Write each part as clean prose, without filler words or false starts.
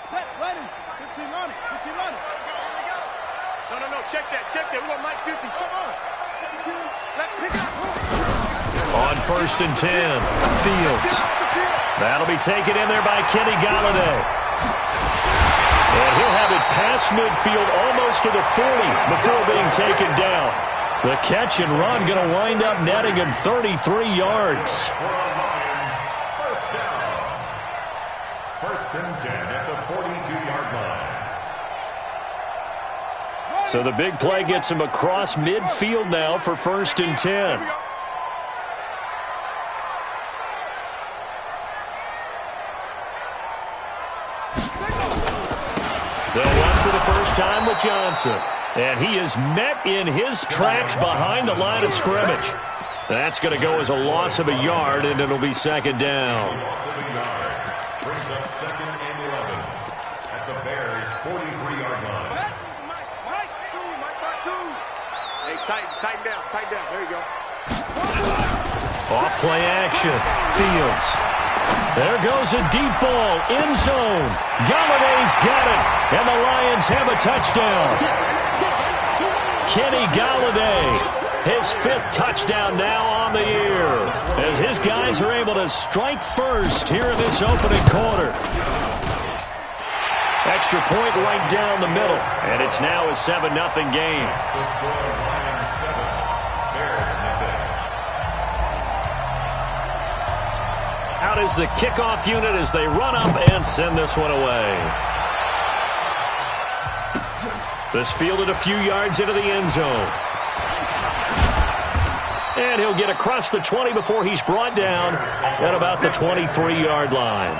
Set, ready. 15 on it. 15 on it. No. Check that. We want Mike 50. Come on. Let's pick it up. On 1st and 10, Fields. That'll be taken in there by Kenny Golladay. And he'll have it past midfield almost to the 40 before being taken down. The catch and run going to wind up netting him 33 yards. First down. 1st and 10 at the 42-yard line. So the big play gets him across midfield now for 1st and 10. They'll run for the first time with Johnson. And he is met in his tracks behind the line of scrimmage. That's going to go as a loss of a yard, and it'll be 2nd down. Loss of a yard. Brings up 2nd and 11 at the Bears' 43-yard line. Mike, hey, tighten down. There you go. Off play action. Fields. There goes a deep ball. End zone. Galladay's got it. And the Lions have a touchdown. Kenny Golladay, his 5th touchdown now on the year, as his guys are able to strike first here in this opening quarter. Extra point right down the middle, and it's now a 7-0 game. Out is the kickoff unit as they run up and send this one away. This fielded a few yards into the end zone. And he'll get across the 20 before he's brought down at about the 23-yard line.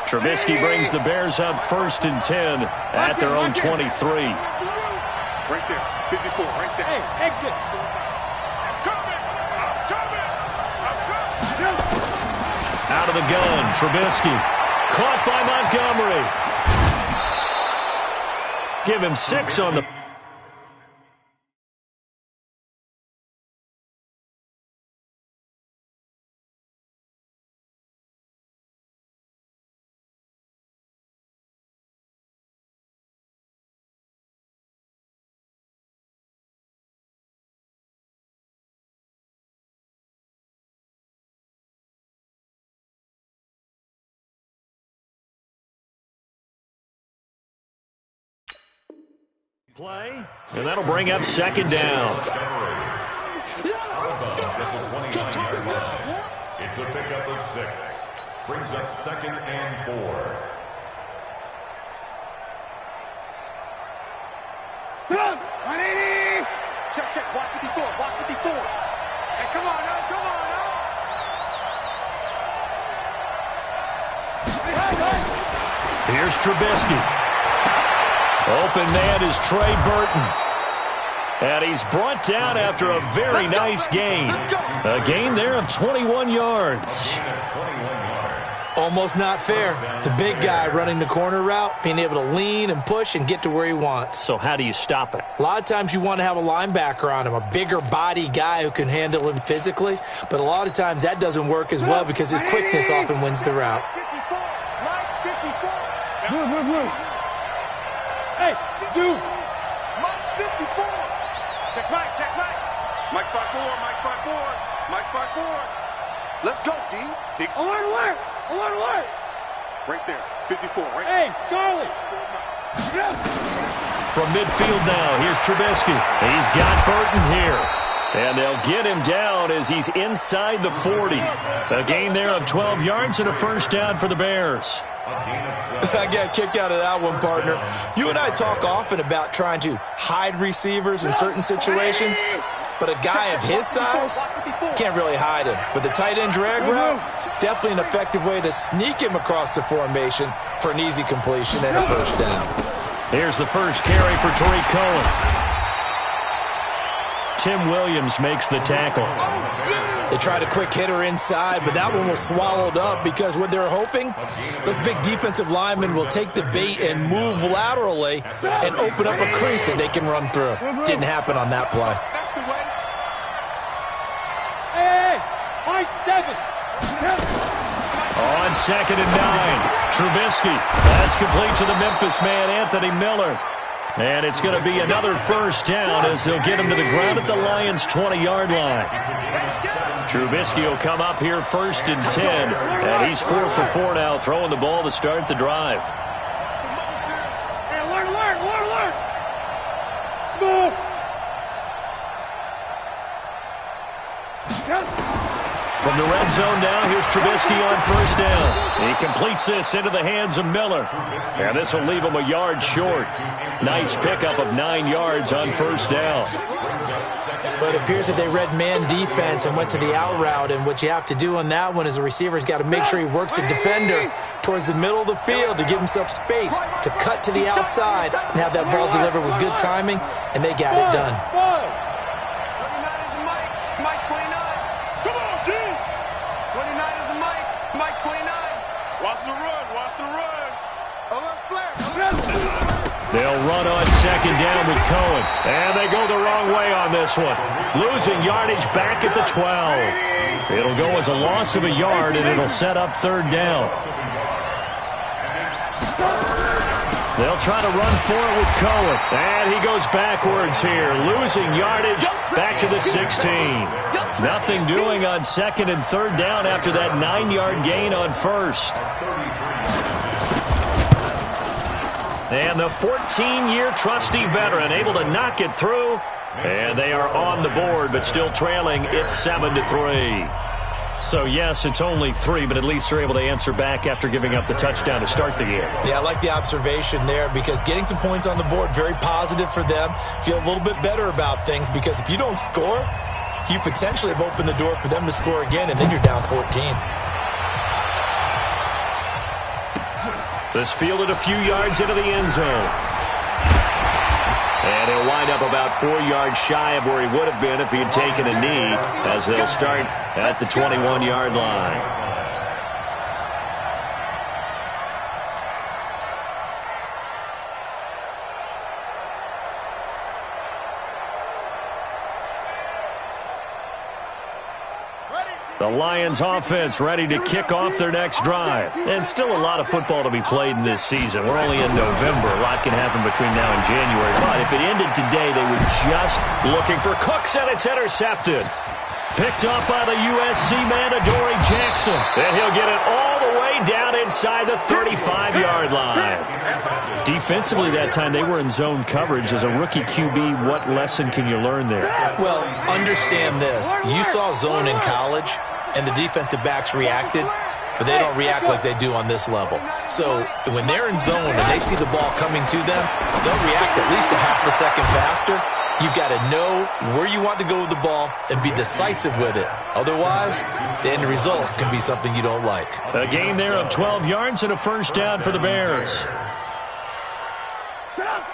Trubisky brings the Bears up 1st and 10 at their own 23. Right there. 54. Right there. Hey, exit. Out of the gun, Trubisky. Caught by Montgomery. Give him 6 on the... play, and that'll bring up 2nd down. It's a pickup of 6. Brings up 2nd and 4. Check. Watch 54. Hey, come on now. Here's Trubisky. Open man is Trey Burton. And he's brought down after a very nice gain. A gain there of 21 yards. Almost not fair. The big guy running the corner route, being able to lean and push and get to where he wants. So how do you stop it? A lot of times you want to have a linebacker on him, a bigger body guy who can handle him physically. But a lot of times that doesn't work as well because his quickness often wins the route. Hey, dude. Mike 54. Check right. Mike 5-4. Let's go, D. Alert. Right there. 54, right? Hey, Charlie. From midfield now, here's Trubisky. He's got Burton here. And they'll get him down as he's inside the 40. A gain there of 12 yards and a 1st down for the Bears. I got a kick out of that one, partner. You and I talk often about trying to hide receivers in certain situations, but a guy of his size can't really hide him. But the tight end drag route, definitely an effective way to sneak him across the formation for an easy completion and a 1st down. Here's the first carry for Tariq Cohen. Tim Williams makes the tackle. They tried a quick hitter inside, but that one was swallowed up because what they're hoping, those big defensive linemen will take the bait and move laterally and open up a crease that they can run through. Didn't happen on that play. On 2nd and 9, Trubisky. That's complete to the Memphis man, Anthony Miller. And it's going to be another first down as they'll get him to the ground at the Lions' 20-yard line. Trubisky will come up here 1st and 10. And he's 4 for 4 now, throwing the ball to start the drive. Alert. Smooth. From the red zone now, here's Trubisky on 1st down. He completes this into the hands of Miller. And this will leave him a yard short. Nice pickup of 9 yards on 1st down. But it appears that they read man defense and went to the out route. And what you have to do on that one is the receiver's got to make sure he works the defender towards the middle of the field to give himself space to cut to the outside and have that ball delivered with good timing. And they got it done. They'll run on 2nd down with Cohen. And they go the wrong way on this one. Losing yardage back at the 12. It'll go as a loss of a yard, and it'll set up 3rd down. They'll try to run for it with Cohen. And he goes backwards here. Losing yardage back to the 16. Nothing doing on 2nd and 3rd down after that 9-yard gain on 1st. And the 14-year trusty veteran able to knock it through. And they are on the board, but still trailing. It's 7-3. So, yes, it's only 3, but at least they're able to answer back after giving up the touchdown to start the game. Yeah, I like the observation there because getting some points on the board, very positive for them. Feel a little bit better about things because if you don't score, you potentially have opened the door for them to score again, and then you're down 14. This fielded a few yards into the end zone. And he'll wind up about 4 yards shy of where he would have been if he had taken a knee, as they'll start at the 21-yard line. The Lions offense ready to kick off their next drive. And still a lot of football to be played in this season. We're only in November. A lot can happen between now and January. But if it ended today, they were just looking for Cooks, and it's intercepted. Picked up by the USC man, Adoree Jackson. And he'll get it all the way down inside the 35-yard line. Defensively that time, they were in zone coverage. As a rookie QB, what lesson can you learn there? Well, understand this. You saw zone in college, and the defensive backs reacted, but they don't react like they do on this level. So when they're in zone and they see the ball coming to them, they'll react at least a half a second faster. You've got to know where you want to go with the ball and be decisive with it. Otherwise, the end result can be something you don't like. A gain there of 12 yards and a first down for the Bears.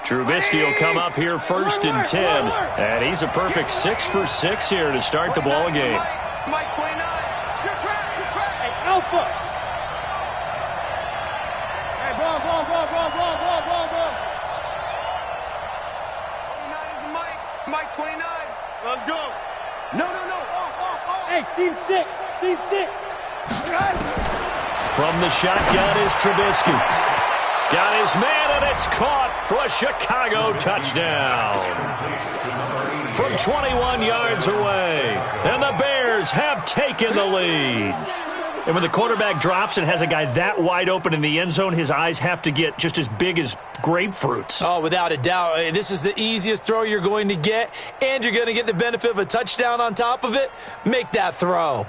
Trubisky will come up here 1st and 10, and he's a perfect 6 for 6 here to start the ball game. Mike 29. Good track. Hey, Alpha. Hey, ball. 29 is Mike. Mike 29. Let's go. No. Hey, seam 6. From the shotgun is Trubisky. Got his man, and it's caught for a Chicago touchdown. From 21 yards away, and the Bears have taken the lead. And when the quarterback drops and has a guy that wide open in the end zone, his eyes have to get just as big as grapefruits. Oh, without a doubt. This is the easiest throw you're going to get, and you're going to get the benefit of a touchdown on top of it. Make that throw.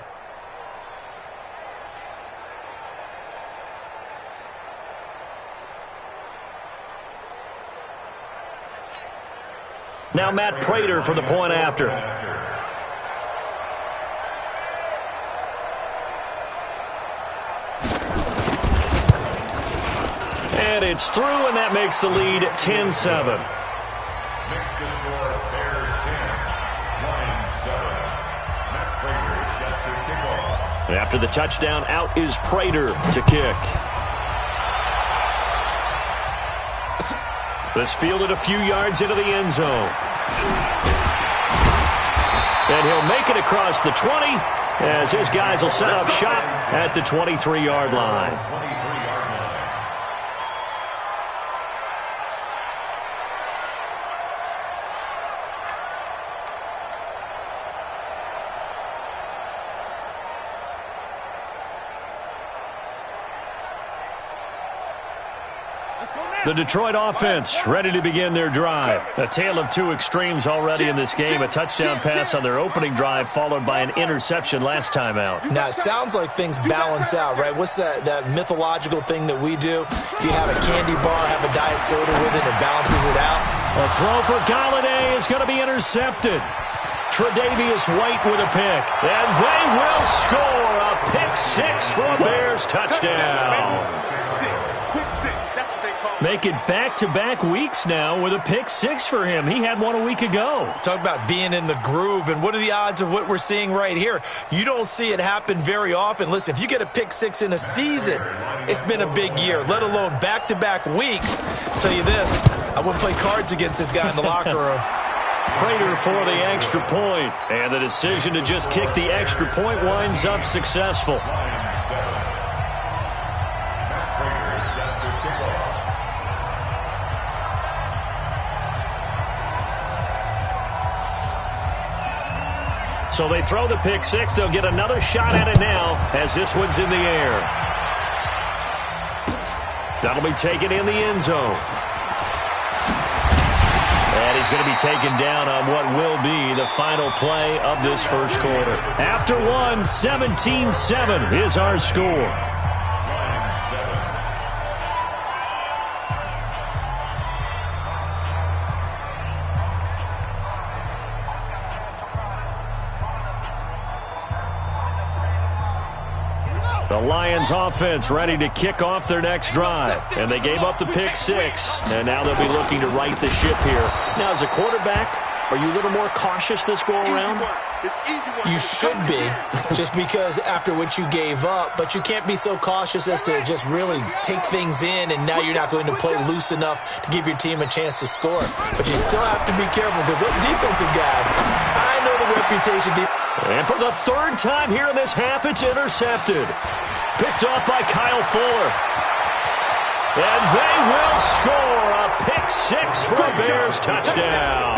Now Matt Prater for the point after. And it's through, and that makes the lead 10-7. Next to score, Bears 10, Lions 7. Matt Prater is set to kick off. And after the touchdown, out is Prater to kick. This fielded a few yards into the end zone. And he'll make it across the 20 as his guys will set up shop at the 23-yard line. The Detroit offense ready to begin their drive. A tale of two extremes already in this game. A touchdown pass on their opening drive followed by an interception last time out. Now, it sounds like things balance out, right? What's that mythological thing that we do? If you have a candy bar, have a diet soda with it, it balances it out. A throw for Golladay is going to be intercepted. Tre'Davious White with a pick. And they will score a pick six for a Bears touchdown. Quick six. That's what they call it. Make it back-to-back weeks now with a pick six for him. He had one a week ago. Talk about being in the groove, and what are the odds of what we're seeing right here? You don't see it happen very often. Listen, if you get a pick six in a season, it's been a big year, let alone back-to-back weeks. I'll tell you this, I wouldn't play cards against this guy in the locker room. Prater for the extra point, and the decision to just kick the extra point winds up successful. So they throw the pick six. They'll get another shot at it now as this one's in the air. That'll be taken in the end zone. And he's going to be taken down on what will be the final play of this first quarter. After one, 17-7 is our score. The Lions offense ready to kick off their next drive. And they gave up the pick six. And now they'll be looking to right the ship here. Now, as a quarterback, are you a little more cautious this go-around? You should be, just because after what you gave up. But you can't be so cautious as to just really take things in, and now you're not going to play loose enough to give your team a chance to score. But you still have to be careful because those defensive guys, I know the reputation. And for the third time here in this half, it's intercepted. Picked off by Kyle Fuller. And they will score a pick six for a Bears touchdown.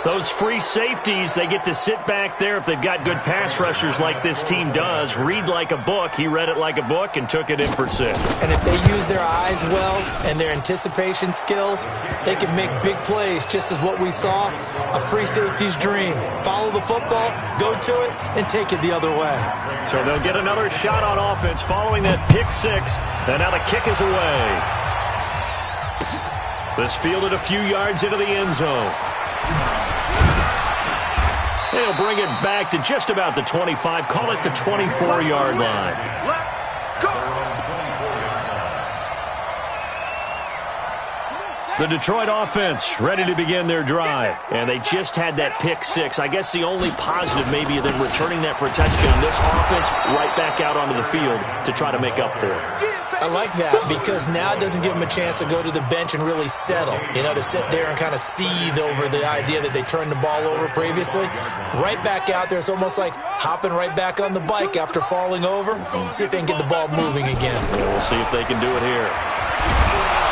Those free safeties, they get to sit back there if they've got good pass rushers like this team does. Read like a book. He read it like a book and took it in for six. And if they use their eyes well and their anticipation skills, they can make big plays, just as what we saw, a free safety's dream. Follow the football, go to it, and take it the other way. So they'll get another shot on offense following that pick six. And now the kick is away. This fielded a few yards into the end zone. They'll bring it back to just about the 25. Call it the 24-yard line. The Detroit offense ready to begin their drive. And they just had that pick six. I guess the only positive maybe than returning that for a touchdown. This offense right back out onto the field to try to make up for it. I like that because now it doesn't give them a chance to go to the bench and really settle, to sit there and kind of seethe over the idea that they turned the ball over previously. Right back out there, it's almost like hopping right back on the bike after falling over. See if they can get the ball moving again. We'll see if they can do it here.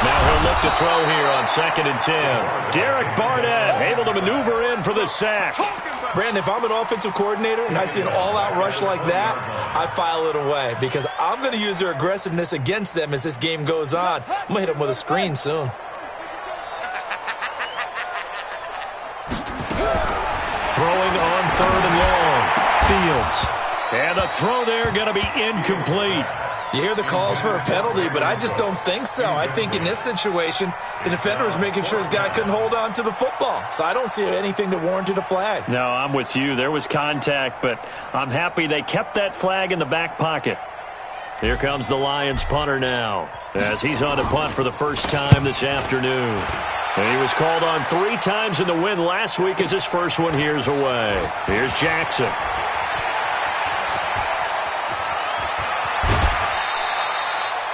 Now he'll look to throw here on 2nd and 10. Derek Barnett able to maneuver in for the sack. Brandon, if I'm an offensive coordinator and I see an all-out rush like that, I file it away because I'm going to use their aggressiveness against them as this game goes on. I'm going to hit them with a screen soon. Throwing on 3rd and long. Fields. And the throw there going to be incomplete. You hear the calls for a penalty, but I just don't think so. I think in this situation, the defender was making sure his guy couldn't hold on to the football. So I don't see anything that warranted a flag. No, I'm with you. There was contact, but I'm happy they kept that flag in the back pocket. Here comes the Lions punter now, as he's on to punt for the first time this afternoon. And he was called on 3 times in the win last week as his first one here's away. Here's Jackson.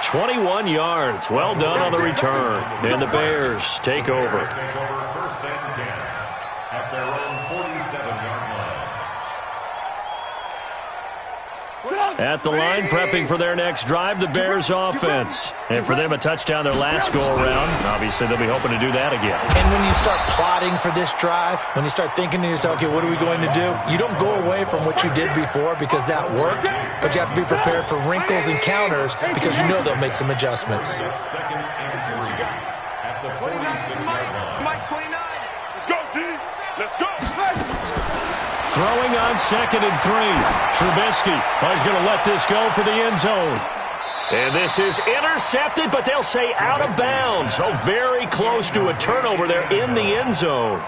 21 yards. Well done on the return. And the Bears take over. First and 10 at their own 47-yard line. At the line, prepping for their next drive, the Bears offense. And for them, a touchdown their last go-around. Obviously, they'll be hoping to do that again. And when you start plotting for this drive, when you start thinking to yourself, okay, what are we going to do? You don't go away from what you did before because that worked, but you have to be prepared for wrinkles and counters because you know they'll make some adjustments. Second and 3 at the 46-yard line. Mike 29. Let's go, D. Let's go. Throwing on 2nd and 3. Trubisky is going to let this go for the end zone. And this is intercepted, but they'll say out of bounds. Oh, very close to a turnover there in the end zone.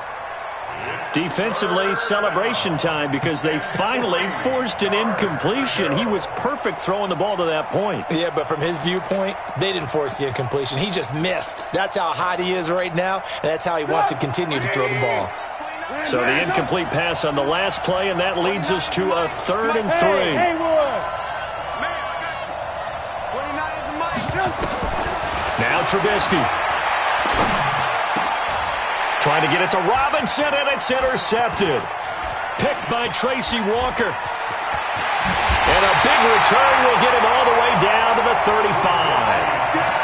Defensively, celebration time because they finally forced an incompletion. He was perfect throwing the ball to that point. Yeah, but from his viewpoint, they didn't force the incompletion. He just missed. That's how hot he is right now, and that's how he wants to continue to throw the ball. So the incomplete pass on the last play, and that leads us to a 3rd and 3. Now Trubisky. Trying to get it to Robinson, and it's intercepted. Picked by Tracy Walker. And a big return will get him all the way down to the 35.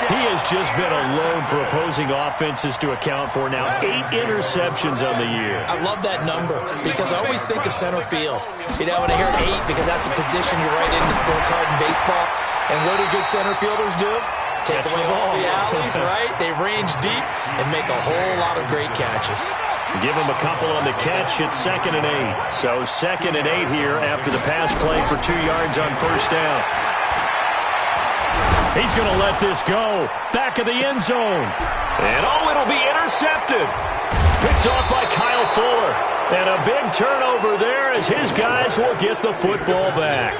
He has just been a load for opposing offenses to account for now. 8 interceptions on the year. I love that number because I always think of center field. You know, when I hear 8, because that's a position you write in the scorecard in baseball. And what do good center fielders do? Take away all the alleys, right? They range deep and make a whole lot of great catches. Give him a couple on the catch. It's 2nd and 8. So 2nd and 8 here after the pass play for 2 yards on first down. He's going to let this go. Back of the end zone. And it'll be intercepted. Picked off by Kyle Fuller. And a big turnover there as his guys will get the football back.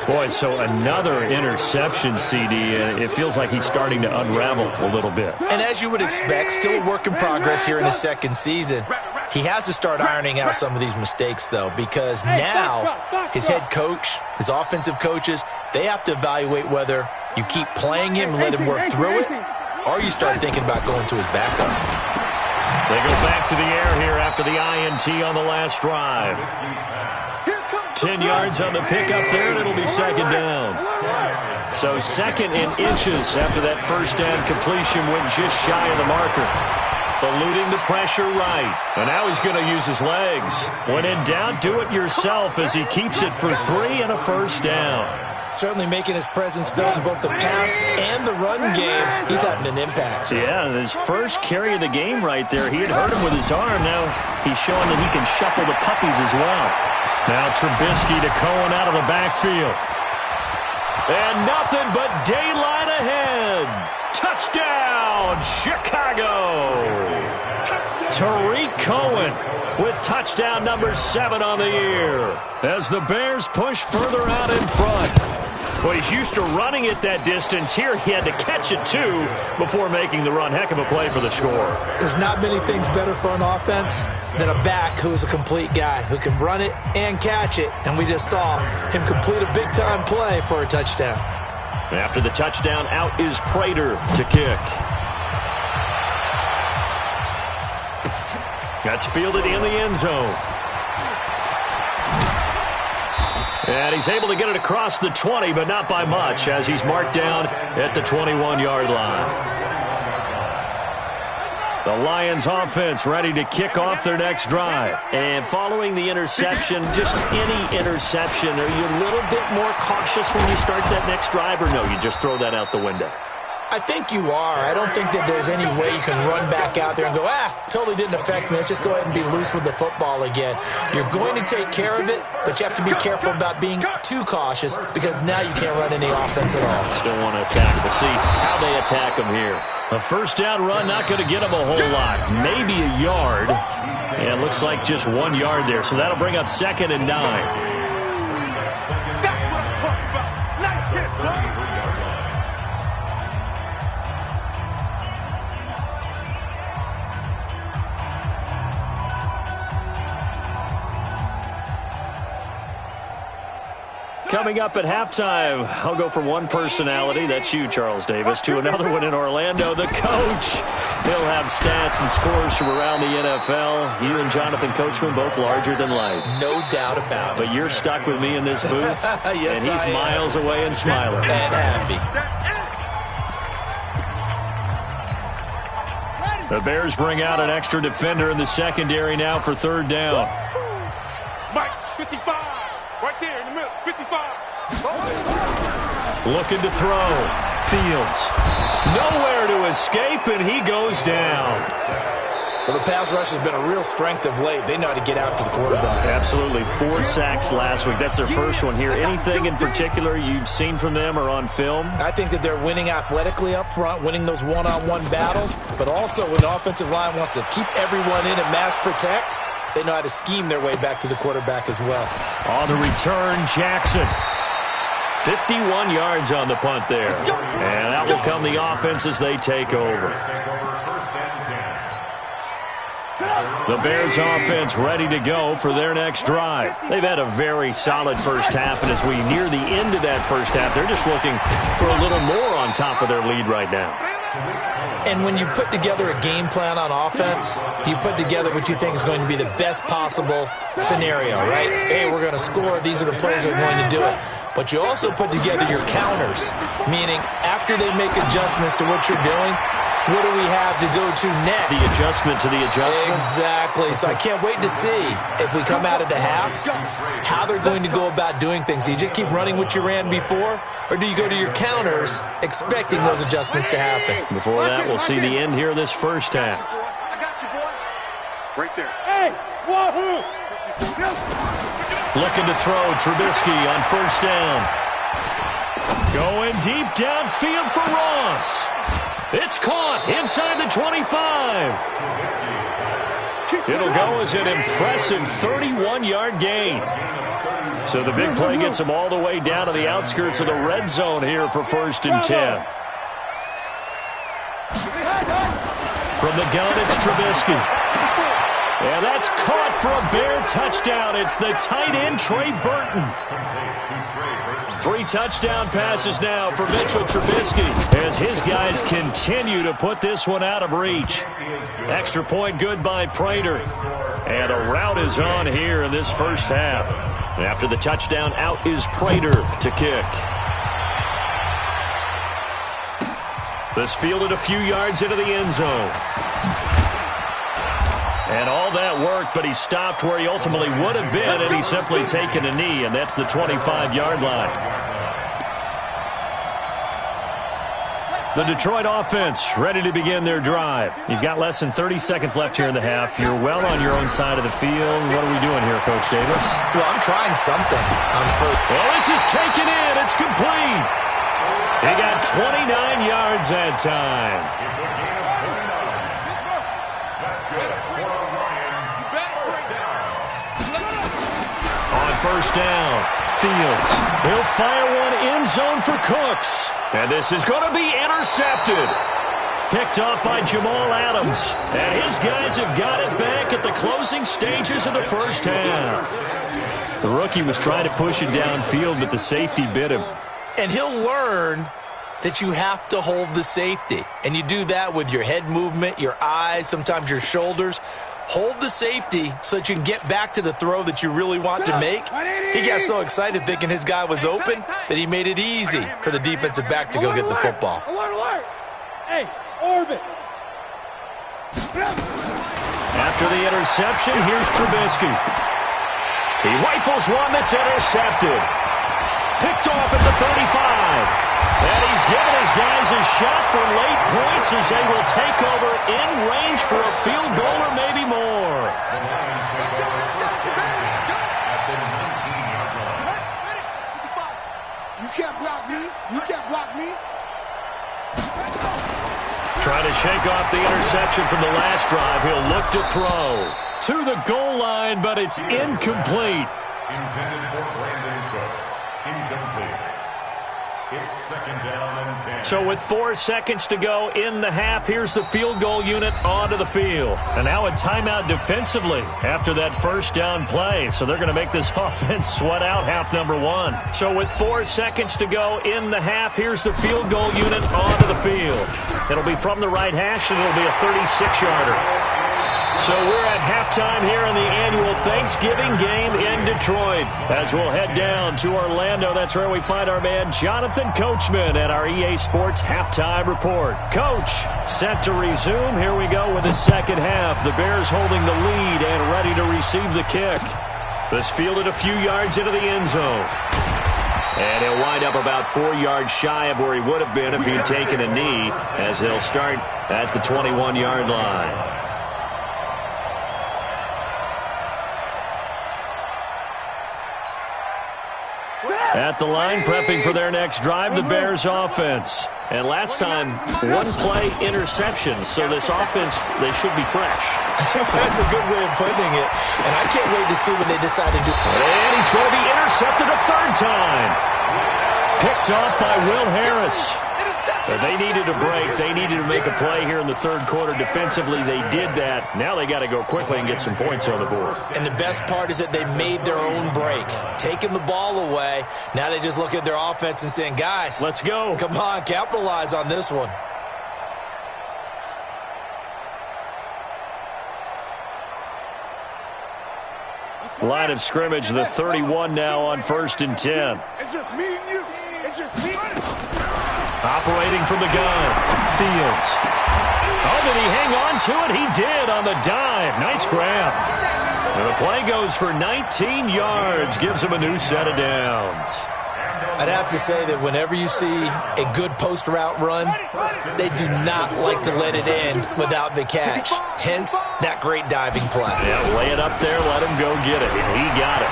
Boy, so another interception, CD. It feels like he's starting to unravel a little bit. And as you would expect, still a work in progress here in his 2nd season. He has to start ironing out some of these mistakes, though, because now his head coach, his offensive coaches, they have to evaluate whether you keep playing him and let him work through it, or you start thinking about going to his backup. They go back to the air here after the INT on the last drive. 10 yards on the pickup there, and it'll be 2nd down. So 2nd and inches after that first down completion went just shy of the marker. Eluding the pressure right. And now he's going to use his legs. When in doubt, do it yourself as he keeps it for 3 and a first down. Certainly making his presence felt in both the pass and the run game. He's having an impact. Yeah, his first carry of the game right there. He had hurt him with his arm. Now he's showing that he can shuffle the puppies as well. Now Trubisky to Cohen out of the backfield. And nothing but daylight ahead. Touchdown, Chicago. Tariq Cohen with touchdown number 7 on the year as the Bears push further out in front. Well, he's used to running it that distance. Here he had to catch it, too, before making the run. Heck of a play for the score. There's not many things better for an offense than a back who is a complete guy who can run it and catch it. And we just saw him complete a big-time play for a touchdown. After the touchdown, out is Prater to kick. That's fielded in the end zone. And he's able to get it across the 20, but not by much, as he's marked down at the 21-yard line. The Lions offense ready to kick off their next drive. And following the interception, just any interception, are you a little bit more cautious when you start that next drive, or no, you just throw that out the window? I think you are. I don't think that there's any way you can run back out there and go, totally didn't affect me. Let's just go ahead and be loose with the football again. You're going to take care of it, but you have to be careful about being too cautious because now you can't run any offense at all. Still want to attack. We'll see how they attack them here. A first down run, not going to get them a whole lot. Maybe a yard. And it looks like just 1 yard there. So that'll bring up 2nd and 9. That's what I'm talking about. Nice hit, boy. Coming up at halftime, I'll go from one personality, that's you, Charles Davis, to another one in Orlando, the coach. He'll have stats and scores from around the NFL. You and Jonathan Coachman both larger than life. No doubt about it. But you're stuck with me in this booth, yes, and he's miles away and smiling. And happy. The Bears bring out an extra defender in the secondary now for third down. Mike, 55. Right there in the middle, 55. Looking to throw. Fields. Nowhere to escape, and he goes down. Well, the pass rush has been a real strength of late. They know how to get after the quarterback. Absolutely. 4 sacks last week. That's their first one here. Anything in particular you've seen from them or on film? I think that they're winning athletically up front, winning those one-on-one battles, but also when the offensive line wants to keep everyone in and mass protect, they know how to scheme their way back to the quarterback as well. On the return, Jackson. 51 yards on the punt there. And out will come the offense as they take over. The Bears offense ready to go for their next drive. They've had a very solid first half, and as we near the end of that first half, they're just looking for a little more on top of their lead right now. And when you put together a game plan on offense, you put together what you think is going to be the best possible scenario, right? Hey, we're going to score. These are the plays that are going to do it. But you also put together your counters, meaning after they make adjustments to what you're doing, what do we have to go to next? The adjustment to the adjustment? Exactly. So I can't wait to see if we come out at the half, how they're going to go about doing things. Do you just keep running what you ran before, or do you go to your counters expecting those adjustments to happen? Before that, we'll see the end here of this first half. I got you, boy. Right there. Hey, wahoo! Looking to throw, Trubisky on first down. Going deep downfield for Ross. It's caught inside the 25. It'll go as an impressive 31-yard gain. So the big play gets them all the way down to the outskirts of the red zone here for 1st and 10. From the gun, it's Trubisky. And that's caught for a Bear touchdown. It's the tight end, Trey Burton. 3 touchdown passes now for Mitchell Trubisky as his guys continue to put this one out of reach. Extra point good by Prater. And a rout is on here in this first half. After the touchdown, out is Prater to kick. This fielded a few yards into the end zone. And all that worked, but he stopped where he ultimately would have been, and he's simply taken a knee, and that's the 25-yard line. The Detroit offense ready to begin their drive. You've got less than 30 seconds left here in the half. You're well on your own side of the field. What are we doing here, Coach Davis? Well, I'm trying something. Well, this is taken in. It's complete. He got 29 yards that time. First down, Fields. He'll fire one end zone for Cooks. And this is going to be intercepted. Picked off by Jamal Adams. And his guys have got it back at the closing stages of the first half. The rookie was trying to push it downfield, but the safety bit him. And he'll learn that you have to hold the safety. And you do that with your head movement, your eyes, sometimes your shoulders. Hold the safety so that you can get back to the throw that you really want to make. He got so excited thinking his guy was open that he made it easy for the defensive back to go get the football. Hey, orbit. After the interception, here's Trubisky. He rifles one that's intercepted. Picked off at the 35. And he's given his guys a shot for late points as they will take over in range for a field goal or maybe more. You can't block me. You can't block me. Trying to shake off the interception from the last drive. He'll look to throw to the goal line, but it's incomplete. Intended for Brandon Cooks. Incomplete. It's second down and 10. So with 4 seconds to go in the half, here's the field goal unit onto the field. And now a timeout defensively after that first down play. So they're going to make this offense sweat out half number 1. So with 4 seconds to go in the half, here's the field goal unit onto the field. It'll be from the right hash, and it'll be a 36-yarder. So we're at halftime here in the annual Thanksgiving game in Detroit. As we'll head down to Orlando, that's where we find our man Jonathan Coachman at our EA Sports Halftime Report. Coach, set to resume. Here we go with the second half. The Bears holding the lead and ready to receive the kick. This fielded a few yards into the end zone. And he'll wind up about 4 yards shy of where he would have been if he'd taken a knee, as they'll start at the 21-yard line. At the line, prepping for their next drive, the Bears offense. And last time, one play interception. So this offense, they should be fresh. That's a good way of putting it. And I can't wait to see what they decide to do. And he's going to be intercepted a third time. Picked off by Will Harris. But they needed a break. They needed to make a play here in the third quarter. Defensively, they did that. Now they got to go quickly and get some points on the board. And the best part is that they made their own break. Taking the ball away. Now they just look at their offense and saying, guys, let's go. Come on, capitalize on this one. Line of scrimmage, the 31 now on 1st and 10. It's just me and you. It's just me. Operating from the gun, Fields. Oh, did he hang on to it? He did on the dive. Nice grab. And the play goes for 19 yards. Gives him a new set of downs. I'd have to say that whenever you see a good post route run, they do not like to let it end without the catch. Hence, that great diving play. Yeah, lay it up there, let him go get it. And he got it.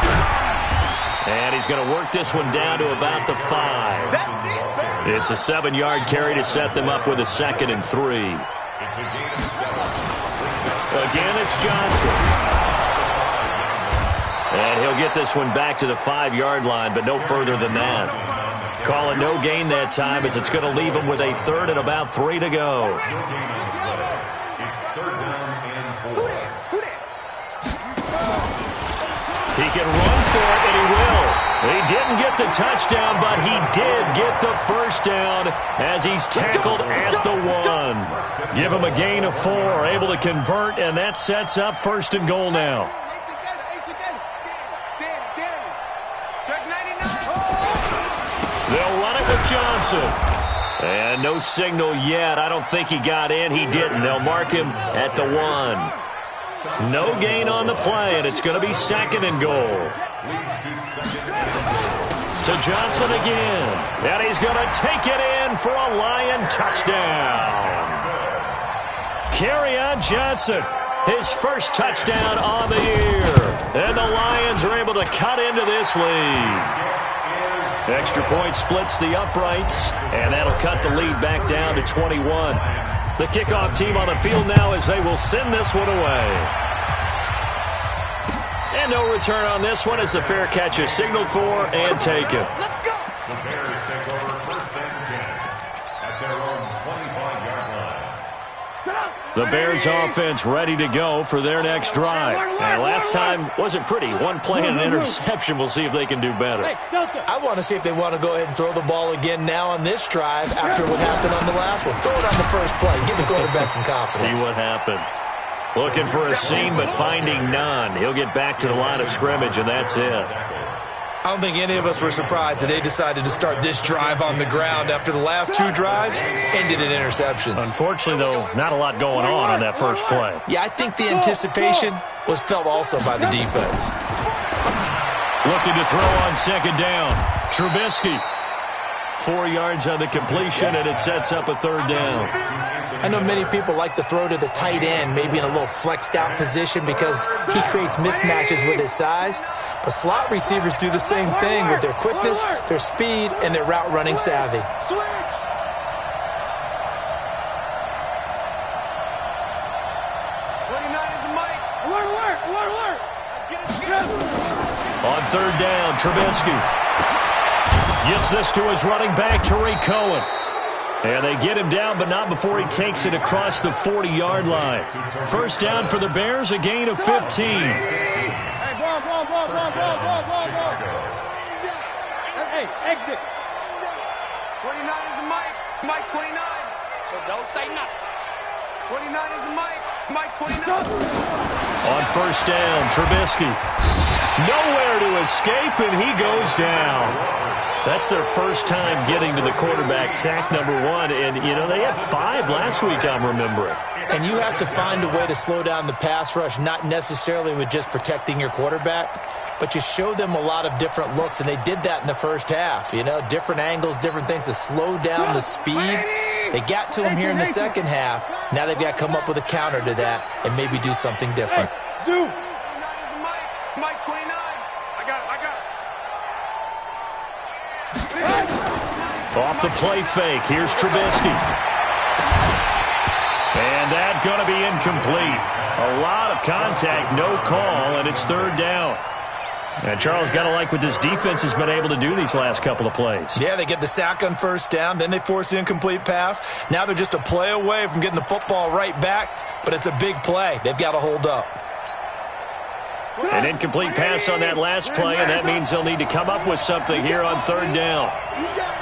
And he's going to work this one down to about the 5. It's a 7-yard carry to set them up with a 2nd and 3. Again, it's Johnson. And he'll get this one back to the 5-yard line, but no further than that. Call it no gain that time, as it's going to leave him with a 3rd and about 3 to go. He can run for it, and he will. He didn't get the touchdown, but he did get the first down as he's tackled at the 1. Give him a gain of 4, able to convert, and that sets up 1st and goal now. They'll run it with Johnson. And no signal yet. I don't think he got in. He didn't. They'll mark him at the 1. No gain on the play, and it's going to be 2nd and goal. To Johnson again. And he's going to take it in for a Lion touchdown. Kerryon Johnson, his first touchdown on the year. And the Lions are able to cut into this lead. Extra point splits the uprights, and that'll cut the lead back down to 21. The kickoff team on the field now as they will send this one away. And no return on this one as the fair catch is signaled for and taken. Let's go. The Bears take over 1st and 10 at their own 25-yard line. The Bears offense ready to go for their next drive. And last time wasn't pretty. One play and an interception. We'll see if they can do better. I want to see if they want to go ahead and throw the ball again now on this drive after what happened on the last one. Throw it on the first play. Give the quarterback some confidence. See what happens. Looking for a seam, but finding none. He'll get back to the line of scrimmage, and that's it. I don't think any of us were surprised that they decided to start this drive on the ground after the last 2 drives ended in interceptions. Unfortunately, though, not a lot going on that first play. Yeah, I think the anticipation was felt also by the defense. Looking to throw on 2nd down. Trubisky. 4 yards on the completion, and it sets up a 3rd down. I know many people like to throw to the tight end, maybe in a little flexed out position because he creates mismatches with his size. But slot receivers do the same thing with their quickness, their speed, and their route running savvy. On 3rd down, Trubisky. Gets this to his running back, Tariq Cohen. And they get him down, but not before he takes it across the 40-yard line. First down for the Bears, a gain of 15. Hey, exit. 29 is the mic. Mike 29. So don't say nothing. 29 is the mic. Mike 29. On first down, Trubisky. Nowhere to escape, and he goes down. That's their first time getting to the quarterback, sack number 1. And, you know, they had 5 last week, I'm remembering. And you have to find a way to slow down the pass rush, not necessarily with just protecting your quarterback, but you show them a lot of different looks, and they did that in the first half. You know, different angles, different things to slow down the speed. They got to him here in the second half. Now they've got to come up with a counter to that and maybe do something different. Zoom. Mike 29. I got it. Off the play fake, here's Trubisky. And that's going to be incomplete. A lot of contact, no call, and it's third down. And Charles, got to like what this defense has been able to do these last couple of plays. Yeah, they get the sack on first down, then they force the incomplete pass. Now they're just a play away from getting the football right back, but it's a big play. They've got to hold up. An incomplete pass on that last play, and that means they'll need to come up with something here on third down.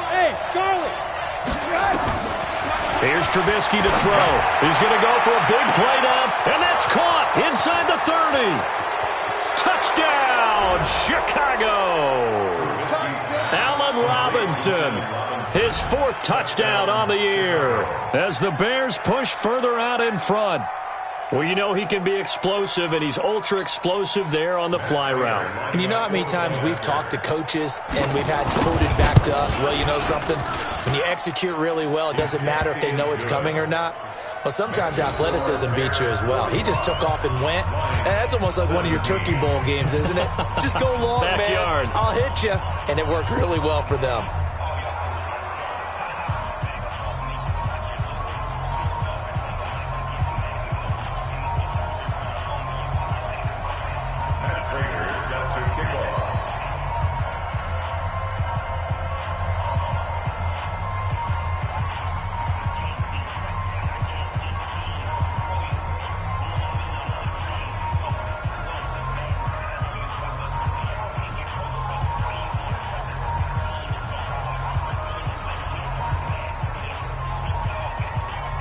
Hey, Charlie. Here's Trubisky to throw. He's going to go for a big play down, and that's caught inside the 30. Touchdown, Chicago. Allen Robinson, his 4th touchdown on the year as the Bears push further out in front. Well, you know he can be explosive, and he's ultra-explosive there on the fly route. And you know how many times we've talked to coaches and we've had quoted back to us, well, you know something? When you execute really well, it doesn't matter if they know it's coming or not. Well, sometimes athleticism beats you as well. He just took off and went. And that's almost like one of your Turkey Bowl games, isn't it? Just go long, Backyard. man. I'll hit you. And it worked really well for them.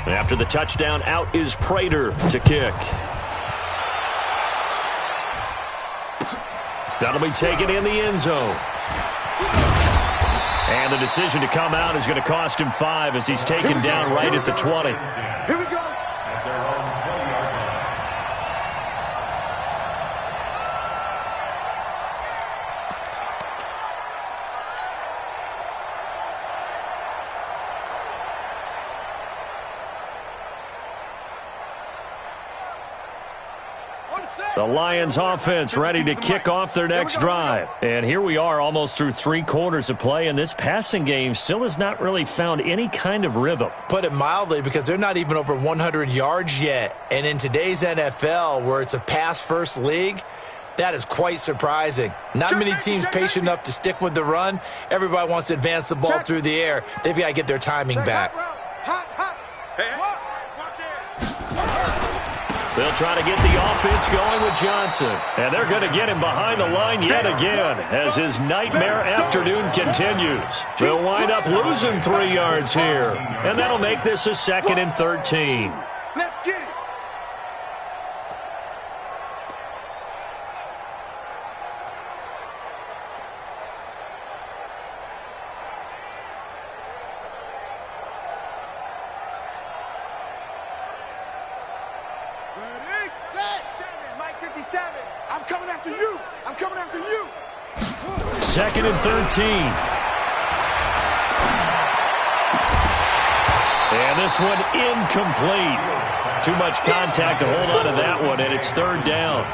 After the touchdown, out is Prater to kick. That'll be taken in the end zone. And the decision to come out is going to cost him 5 as he's taken down right at the 20. Here we go. At their own 20-yard line. The Lions offense ready to kick off their next drive. And here we are almost through 3 quarters of play, and this passing game still has not really found any kind of rhythm. Put it mildly, because they're not even over 100 yards yet. And in today's NFL, where it's a pass-first league, that is quite surprising. Not many teams patient enough to stick with the run. Everybody wants to advance the ball through the air. They've got to get their timing back. They'll try to get the offense going with Johnson. And they're going to get him behind the line yet again as his nightmare afternoon continues. They'll wind up losing 3 yards here. And that'll make this a 2nd and 13. Let's get it. Ready, set. 7, Mike 57. I'm coming after you. I'm coming after you. 2nd and 13. And this one incomplete. Too much contact to hold on to that one, and it's 3rd down.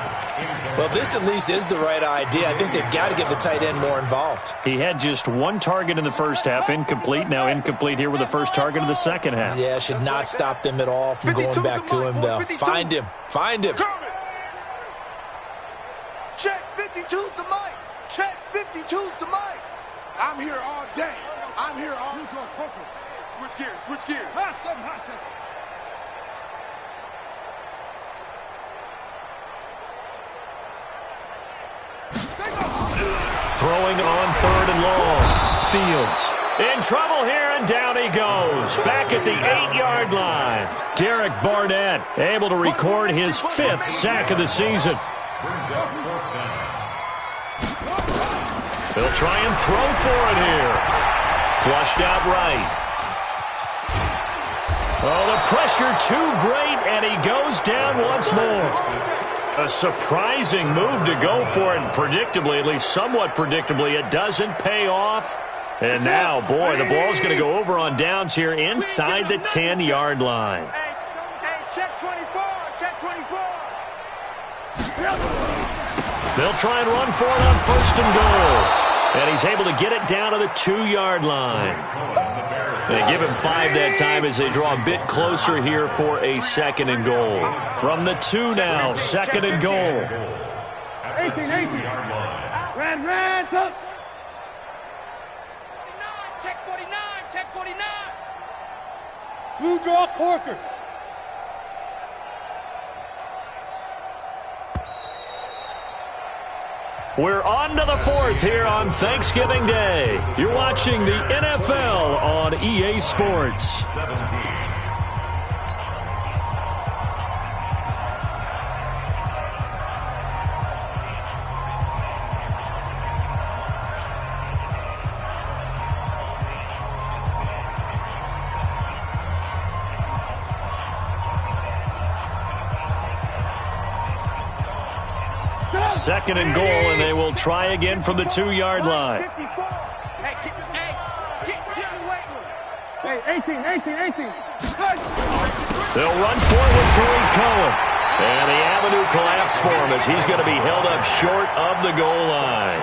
Well, this at least is the right idea. I think they've got to get the tight end more involved. He had just 1 target in the first half, incomplete. Now incomplete here with the first target of the second half. Yeah, should not stop them at all from going back to him, though. Find him. Find him. Check 52's the mic. Check 52's the mic. I'm here all day. I'm here all day. Switch gears, switch gears. Hot seven, hot seven. Throwing on 3rd and long. Fields in trouble here, and down he goes. Back at the 8-yard line. Derek Barnett able to record his 5th sack of the season. They'll try and throw for it here. Flushed out right. Oh, the pressure too great, and he goes down once more. A surprising move to go for it, and predictably, at least somewhat predictably, it doesn't pay off. And now, boy, the ball's going to go over on downs here inside the 10-yard line. Hey, check 24, check 24. They'll try and run for it on 1st and goal. And he's able to get it down to the 2-yard line. They give him 5 that time as they draw a bit closer here for a 2nd and goal. From the 2 now, 2nd and goal. 18. Red, up. 49, check 49, check 49. Blue draw Corkers. We're on to the 4th here on Thanksgiving Day. You're watching the NFL on EA Sports. 17. Second and goal, and they will try again from the 2-yard line. Hey, 18. They'll run forward to Cohen. And the avenue collapsed for him as he's going to be held up short of the goal line.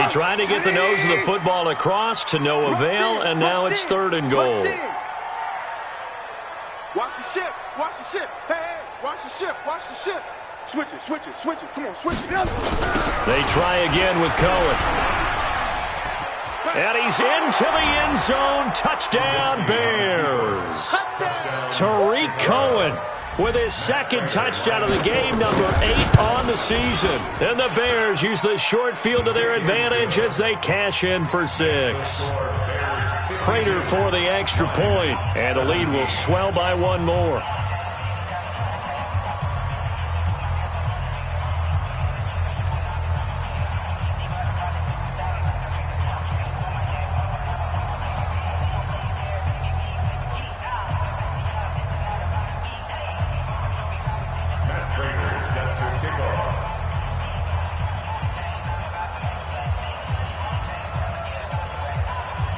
He tried to get the nose of the football across to no avail, and now it's 3rd and goal. Watch the ship. Hey, watch the ship. Switch it. Come on, switch it. They try again with Cohen. And he's into the end zone. Touchdown, Bears. Tariq Cohen with his 2nd touchdown of the game, number 8 on the season. And the Bears use the short field to their advantage as they cash in for 6. Prater for the extra point, and the lead will swell by 1 more.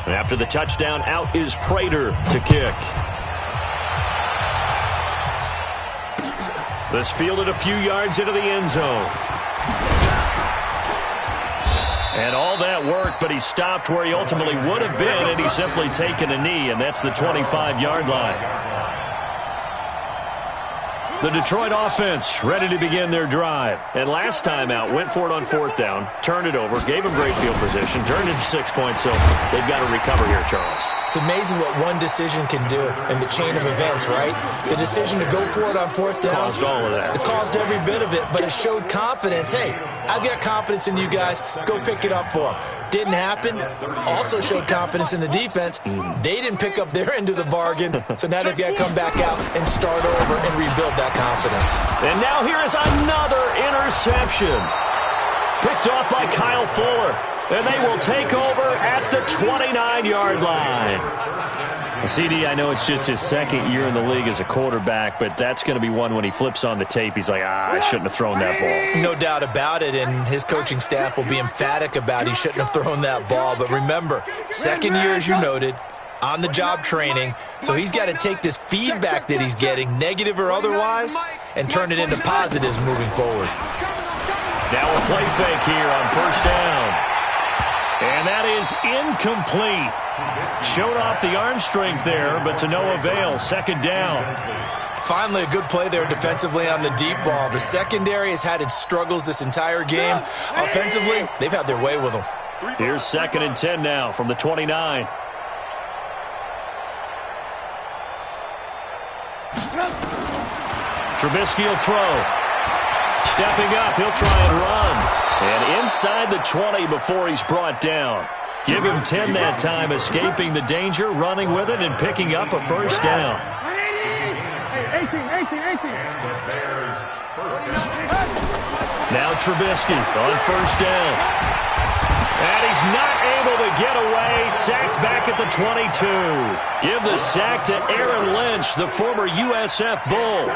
After the touchdown, out is Prater to kick. This fielded a few yards into the end zone. And all that worked, but he stopped where he ultimately would have been, and he's simply taken a knee, and that's the 25-yard line. The Detroit offense ready to begin their drive. And last time out, went for it on 4th down, turned it over, gave him great field position, turned it to 6 points, so they've got to recover here, Charles. It's amazing what one decision can do in the chain of events, right? The decision to go for it on 4th down. Caused all of that. It caused every bit of it, but it showed confidence. Hey, I've got confidence in you guys. Go pick it up for them. Didn't happen. Also showed confidence in the defense. They didn't pick up their end of the bargain, so now they've got to come back out and start over and rebuild that confidence. And now here is another interception. Picked off by Kyle Fuller. And they will take over at the 29-yard line. CD, I know it's just his 2nd year in the league as a quarterback, but that's going to be one when he flips on the tape. He's like, I shouldn't have thrown that ball. No doubt about it, and his coaching staff will be emphatic about he shouldn't have thrown that ball. But remember, 2nd year, as you noted, on-the-job training, so he's got to take this feedback that he's getting, negative or otherwise, and turn it into positives moving forward. Now a play fake here on 1st down. And that is incomplete. Showed off the arm strength there, but to no avail. 2nd down. Finally, a good play there defensively on the deep ball. The secondary has had its struggles this entire game. Offensively, they've had their way with them. Here's 2nd and 10 now from the 29. Trubisky will throw. Stepping up, he'll try and run. And inside the 20 before he's brought down. Give him 10 that time, escaping the danger, running with it, and picking up a first down. 18. Now Trubisky on first down. And he's not able to get away. Sacked back at the 22. Give the sack to Aaron Lynch, the former USF Bull.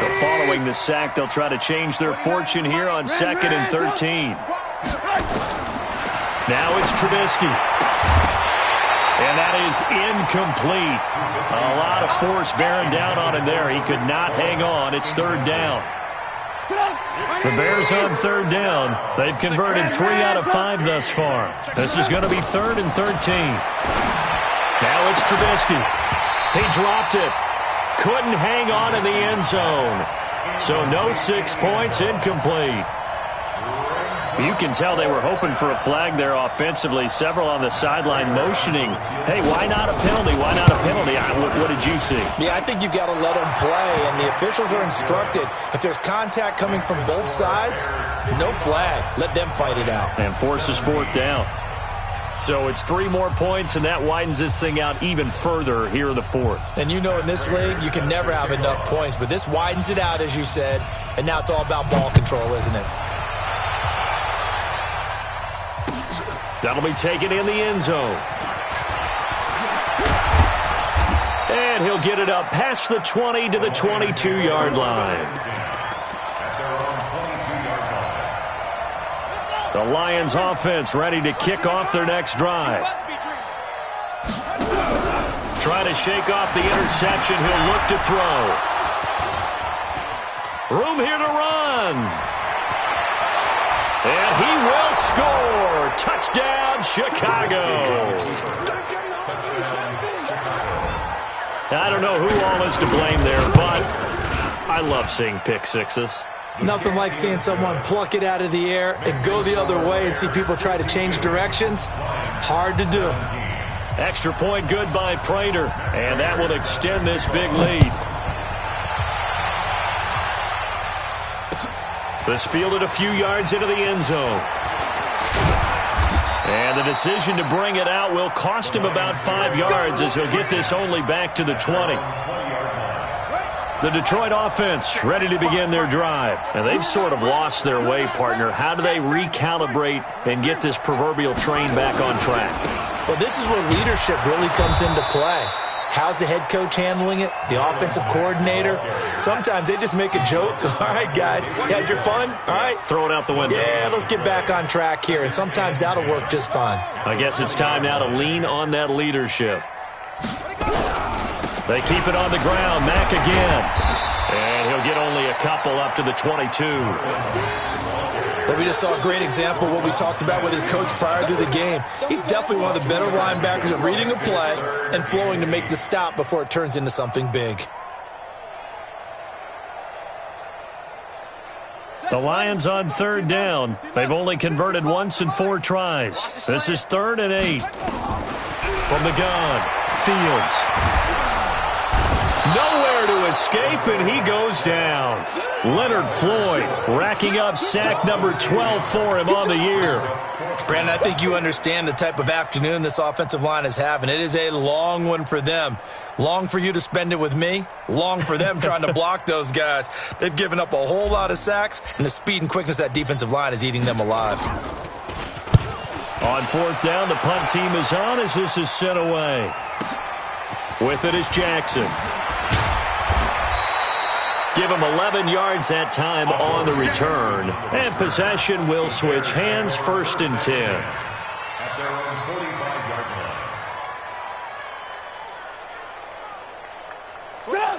So following the sack, they'll try to change their fortune here on 2nd and 13. Now it's Trubisky. And that is incomplete. A lot of force bearing down on him there. He could not hang on. It's 3rd down. The Bears on 3rd down. They've converted 3 out of 5 thus far. This is going to be 3rd and 13. Now it's Trubisky. He dropped it. Couldn't hang on in the end zone. So no 6 points, incomplete. You can tell they were hoping for a flag there offensively. Several on the sideline motioning, hey, why not a penalty? Why not a penalty? What did you see? Yeah, I think you've got to let them play, and the officials are instructed. If there's contact coming from both sides, no flag. Let them fight it out. And forces 4th down. So it's 3 more points, and that widens this thing out even further here in the 4th. And you know in this league, you can never have enough points, but this widens it out, as you said, and now it's all about ball control, isn't it? That'll be taken in the end zone. And he'll get it up past the 20 to the 22-yard line. The Lions offense ready to kick off their next drive. Trying to shake off the interception. He'll look to throw. Room here to run. And he will score. Touchdown, Chicago. I don't know who all is to blame there, but I love seeing pick sixes. Nothing like seeing someone pluck it out of the air and go the other way and see people try to change directions. Hard to do. Extra point good by Prater, and that will extend this big lead. This fielded a few yards into the end zone. And the decision to bring it out will cost him about 5 yards as he'll get this only back to the 20. The Detroit offense ready to begin their drive. And they've sort of lost their way, partner. How do they recalibrate and get this proverbial train back on track? Well, this is where leadership really comes into play. How's the head coach handling it? The offensive coordinator? Sometimes they just make a joke. All right, guys, you had your fun? All right. Throw it out the window. Yeah, let's get back on track here. And sometimes that'll work just fine. I guess it's time now to lean on that leadership. They keep it on the ground. Mack again. And he'll get only a couple up to the 22. Well, we just saw a great example of what we talked about with his coach prior to the game. He's definitely one of the better linebackers at reading a play and flowing to make the stop before it turns into something big. The Lions on 3rd down. They've only converted once in 4 tries. This is 3rd and 8. From the gun, Fields. Nowhere to escape, and he goes down. Leonard Floyd racking up sack number 12 for him on the year. Brandon, I think you understand the type of afternoon this offensive line is having. It is a long one for them. Long for you to spend it with me. Long for them trying to block those guys. They've given up a whole lot of sacks, and the speed and quickness of that defensive line is eating them alive. On 4th down, the punt team is on as this is sent away. With it is Jackson. Give him 11 yards that time on the return. And possession will switch hands, 1st and 10. At their own 45-yard line.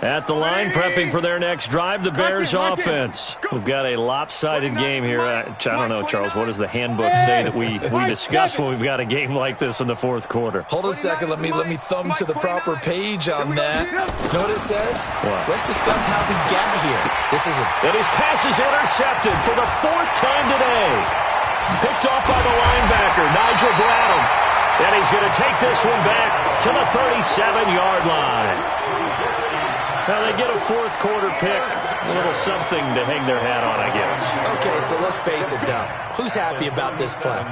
At the line, prepping for their next drive, the Bears offense. We've got a lopsided game here. I don't know, Charles, what does the handbook say that we discuss when we've got a game like this in the 4th quarter? Hold on a second. Let me thumb to the proper page on that. You know what it says? What? Let's discuss how we got here. This is And his pass is intercepted for the 4th time today. Picked off by the linebacker, will grab him. And he's going to take this one back to the 37-yard line. Now they get a fourth quarter pick. A little something to hang their hat on, I guess. Okay, so let's face it, though. Who's happy about this play?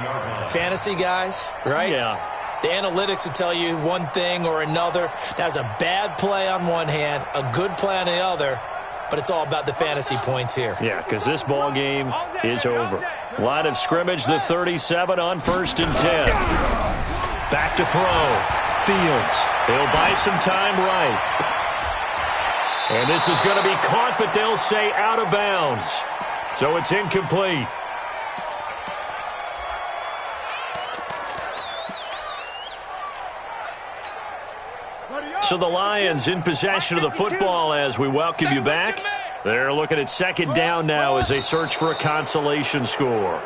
Fantasy guys, right? Yeah. The analytics will tell you one thing or another. That's a bad play on one hand, a good play on the other, but it's all about the fantasy points here. Yeah, because this ball game is over. Line of scrimmage, the 37 on 1st and 10. Back to throw. Fields. He'll buy some time right. And this is going to be caught, but they'll say out of bounds. So it's incomplete. So the Lions in possession of the football as we welcome you back. They're looking at 2nd down now as they search for a consolation score.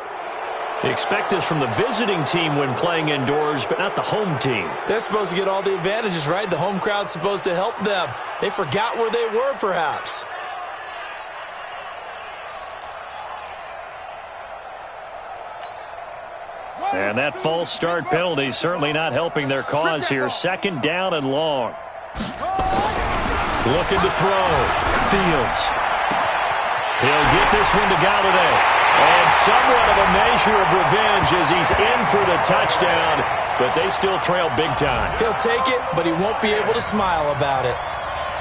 They expect this from the visiting team when playing indoors, but not the home team. They're supposed to get all the advantages, right? The home crowd's supposed to help them. They forgot where they were, perhaps. And that false start penalty certainly not helping their cause here. 2nd down and long. Looking to throw. Fields. He'll get this one to Galladay. And somewhat of a measure of revenge as he's in for the touchdown, but they still trail big time. He'll take it, but he won't be able to smile about it.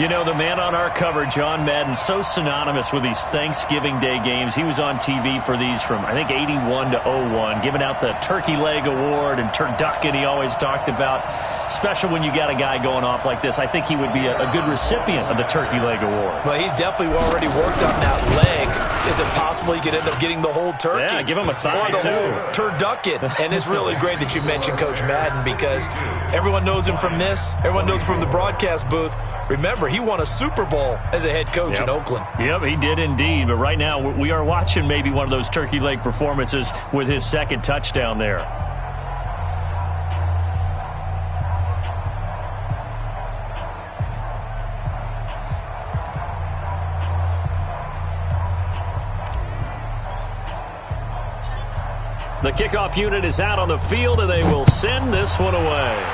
You know, the man on our cover, John Madden, so synonymous with these Thanksgiving Day games. He was on TV for these from, I think, 81 to 01, giving out the Turkey Leg Award and turducken he always talked about. Special when you got a guy going off like this. I think he would be a good recipient of the Turkey Leg Award. Well, he's definitely already worked on that leg. Is it possible he could end up getting the whole turkey? Yeah, give him a thigh, or the too. whole turducken. And it's really great that you mentioned Coach Madden because everyone knows him from this. Everyone knows him from the broadcast booth. Remember, he won a Super Bowl as a head coach in Oakland. Yep, he did indeed. But right now, we are watching maybe one of those turkey leg performances with his 2nd touchdown there. The kickoff unit is out on the field, and they will send this one away.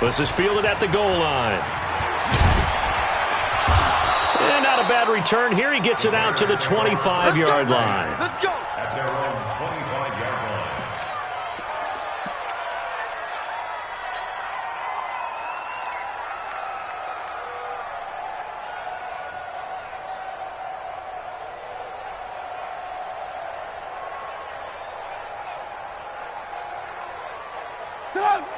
This is fielded at the goal line. And not a bad return here. He gets it out to the 25-yard line. Let's go. At their own 25-yard line.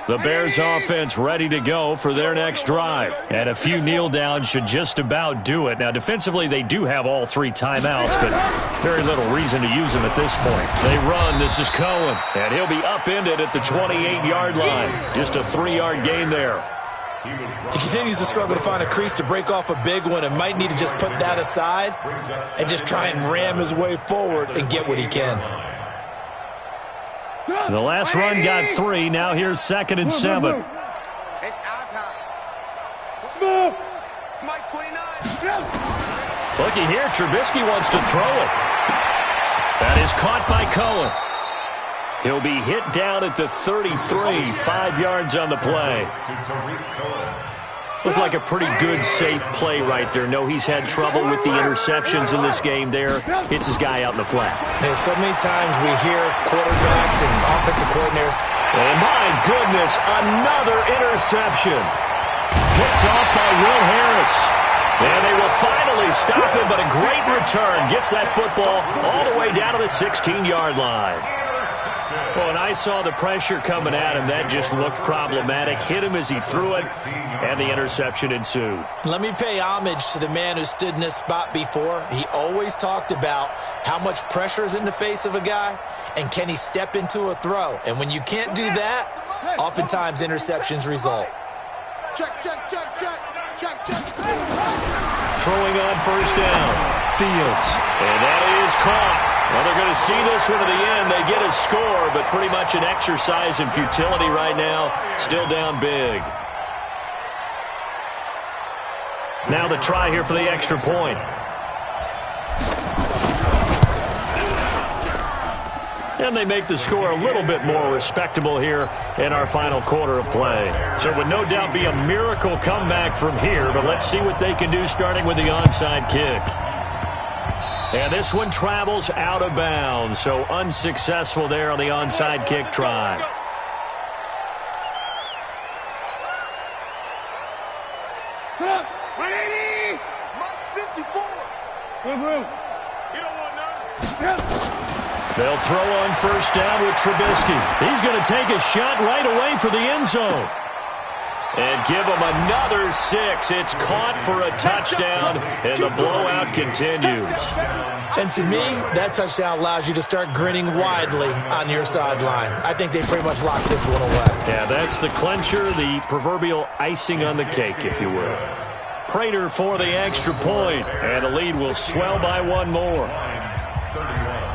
The Bears offense ready to go for their next drive. And a few kneel downs should just about do it. Now, defensively, they do have all 3 timeouts, but very little reason to use them at this point. They run. This is Cohen. And he'll be upended at the 28-yard line. Just a 3-yard gain there. He continues to struggle to find a crease to break off a big one and might need to just put that aside and just try and ram his way forward and get what he can. The last run got 3. Now here's 2nd and 7. It's our time. Smooth. Mike 29. Looky here. Trubisky wants to throw it. That is caught by Cohen. He'll be hit down at the 33. 5 yards on the play. Looked like a pretty good, safe play right there. No, he's had trouble with the interceptions in this game there. Hits his guy out in the flat. Yeah, so many times we hear quarterbacks and offensive coordinators. And my goodness, another interception. Picked off by Will Harris. And they will finally stop him, but a great return. Gets that football all the way down to the 16-yard line. Well, when I saw the pressure coming at him, that just looked problematic. Hit him as he threw it, and the interception ensued. Let me pay homage to the man who stood in this spot before. He always talked about how much pressure is in the face of a guy, and can he step into a throw. And when you can't do that, oftentimes interceptions result. Check, check, check, check. Check, check, check. Throwing on 1st down. Fields. And that is caught. Well, they're going to see this one to the end. They get a score, but pretty much an exercise in futility right now. Still down big. Now the try here for the extra point. And they make the score a little bit more respectable here in our final quarter of play. So it would no doubt be a miracle comeback from here, but let's see what they can do starting with the onside kick. And this one travels out of bounds, so unsuccessful there on the onside kick try. They'll throw on first down with Trubisky. He's going to take a shot right away for the end zone. And give him another 6. It's caught for a touchdown, and the blowout continues. And to me, that touchdown allows you to start grinning widely on your sideline. I think they pretty much locked this one away. Yeah, that's the clincher, the proverbial icing on the cake, if you will. Prater for the extra point, and the lead will swell by one more.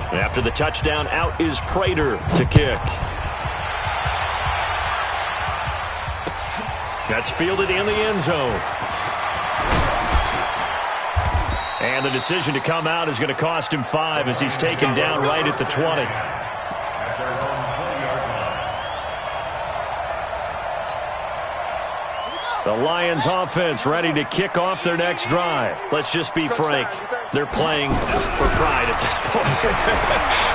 After the touchdown, out is Prater to kick. That's fielded in the end zone. And the decision to come out is going to cost him 5 as he's taken down right at the 20. The Lions offense ready to kick off their next drive. Let's just be frank. They're playing for pride at this point.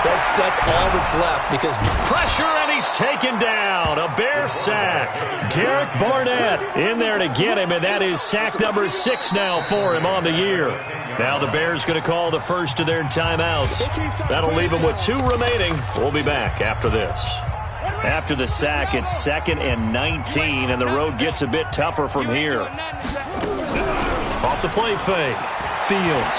That's all that's left because pressure, and he's taken down. A Bear sack. Derek Barnett in there to get him, and that is sack number 6 now for him on the year. Now the Bears going to call the first of their timeouts. That'll leave them with 2 remaining. We'll be back after this. After the sack, it's 2nd and 19, and the road gets a bit tougher from here. Off the play fake. Fields.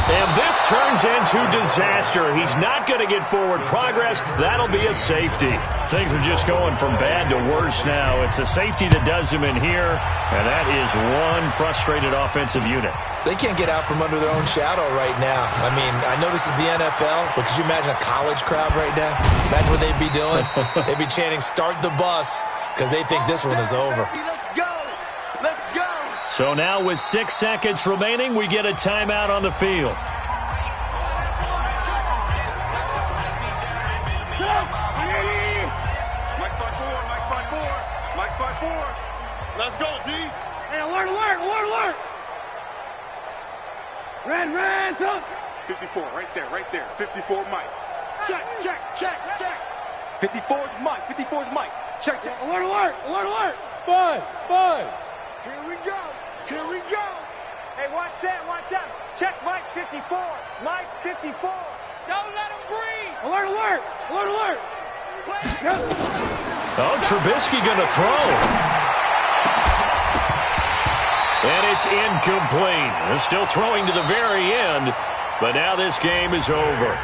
And this turns into disaster. He's not going to get forward progress. That'll be a safety. Things are just going from bad to worse now. It's a safety that does him in here, and that is one frustrated offensive unit. They can't get out from under their own shadow right now. I mean, I know this is the NFL, but could you imagine a college crowd right now? Imagine what they'd be doing. They'd be chanting, "Start the bus," because they think this one is over. Let's go! Let's go! So now with 6 seconds remaining, we get a timeout on the field. Mike by 4, Mike by 4, Mike by 4. Let's go, D. Hey, alert, alert, alert, alert. Red, up. 54, right there. 54, Mike. Check. 54 is Mike. 54 is Mike. Check. Alert. Buzz. Here we go. Hey, watch that. Check Mike 54. Mike 54. Don't let him breathe. Alert. Oh, Trubisky going to throw. And it's incomplete. They're still throwing to the very end, but now this game is over.